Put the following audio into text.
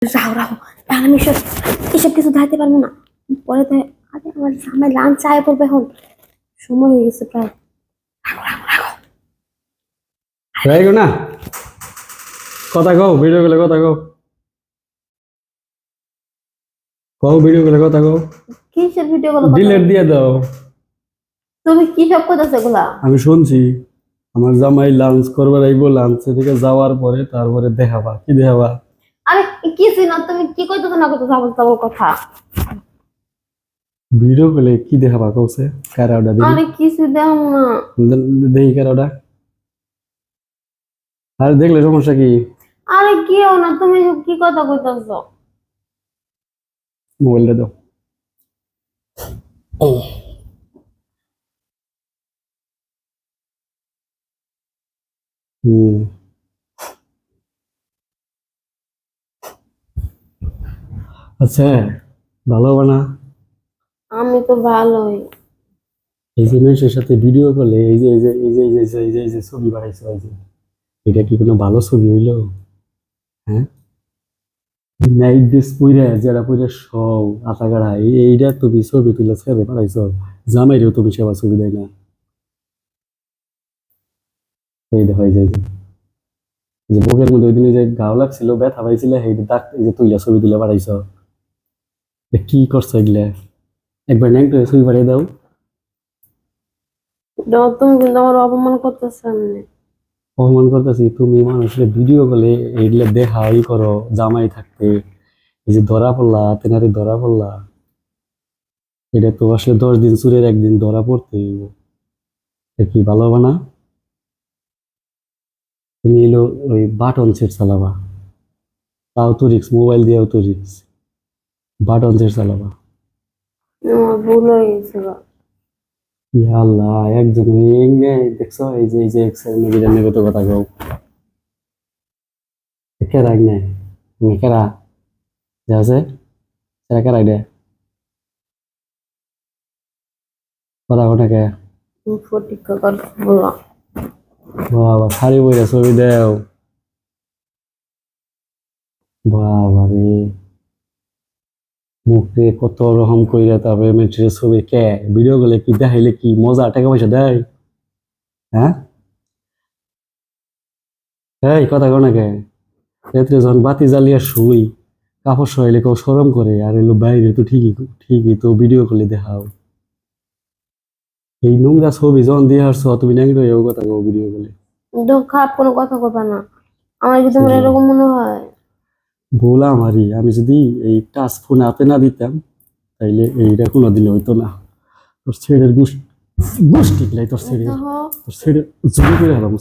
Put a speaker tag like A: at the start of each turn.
A: রাও রাও এখন আমি এসব কিছু দেখাতে পারবো না। পরে তো আগে আমার জামাই লাঞ্চ আয় করবে, এখন সময় হয়ে গেছে প্রায়।
B: রাইগো না, কথা কও, ভিডিও গেলে কথা কও, ভিডিও গেলে কথা কও।
A: কিসের ভিডিও গুলো?
B: ডিলেট দিয়ে দাও।
A: তুমি কি সব করতেছো এগুলা?
B: আমি শুনছি আমার জামাই লাঞ্চ করবার আইবো, লাঞ্চে থেকে যাওয়ার পরে তারপরে দেখাবা। কি দেখাবা?
A: আরে কি চিনো তুমি? কি কইতেছো না কইতেছো আবল তাবল কথা?
B: ভিডিও গেলে কি দেখাবা কওছে? কারাওডা দেখি,
A: আরে কিছু দাও না।
B: দেখি কারাওডা। আর দেখলে সমস্যা কি?
A: আরে কেউ না, তুমি এসব কি কথা কইতেছো?
B: মোবাইলটা দাও। হুম, আচ্ছা, ভালো হবে না?
A: আমি তো ভালোই।
B: এই যে মানুষের সাথে ভিডিও কলে এই যে এই যে এই যে এই যে এই যে এই যে ছবি বানাইছো, এই যে এটা কি কোনো ভালো ছবি হইলো? হ্যাঁ, নাইট ড্রেস পইরা যারা পইরা সব আতাগাড়া এইটা তুমি ছবি তুলে ছেড়ে পাঠাইছো, জামাইরেও তুমি সেবা ছবি দেয় না। এই দেখো এই যে এই যে বুকের মধ্যে ওই দিন যে ঘাও লাগছিল, ব্যথা পাইছিলে, এই দাগ এই যে তুইলা ছবি তুলে পাঠাইছো। কি করছো এগুলা? একবার ন্যাং করে ছবি পাঠিয়ে দাও।
A: তুমি কিন্তু আমার অপমান করতেছো এমনি।
B: অপমান করতেছি? তুমি মানুষের ভিডিও কলে এইগুলা দেখাই করো জামাই থাকতে, এই যে ধরা পড়লা, তেনারি ধরা পড়লা, এটা তো আসলে 10 দিন চুরের একদিন ধরা পড়তে হইব। এটা কি ভালো হবে না? তুমি এলো ওই বাটন সেট চালাবা, তাও তো রিক্স, মোবাইল দিয়েও তো রিক্স, বাটন সেট চালাবা।
A: আমার ভুল হয়ে গেছে গো।
B: ইয়া আল্লাহ, একজন দেখছো এই যে এক্সেল মুভিটা নেবে তো কথা কও। কেরা নাই, কেরা যা আছে, সেরা কেরা এটা কথা কোটা কে?
A: ফটিকা কর বলো।
B: বাবা শাড়ি বইরা ছবি দেও, বাবা রে, মুখে কত রকম কইরা তারপরে মেট্রিকের ছবি কে ভিডিও গুলো কি দেখাইলে কি মজা, টাকা পয়সা দেয়? হ্যাঁ, এই কথা কও না কে? রাত্রে যখন বাতি জ্বালিয়ে শুই, কাপড় সরাইলে কেউ সরম করে, আর এলো বাইরে তো ঠিকই ঠিকই তো ভিডিও করলে দেখাও। এই নোংরা ছবি যখন দিয়ে আসছো তুমি ন্যাংরা হয়েও কথা কও ভিডিও করলে।
A: খারাপ কোনো কথা কইবা না। আমার কি তোমার এরকম মনে হয়?
B: ভুল আমারই, আমি যদি এই টাচ ফোন হাতে না দিতাম তাইলে এইটা কোনোদিন হইতো না। তোর ছেড়ের গোষ্ঠী তোর ছেড়ে
A: দেখো
B: জোরে করে হারাম।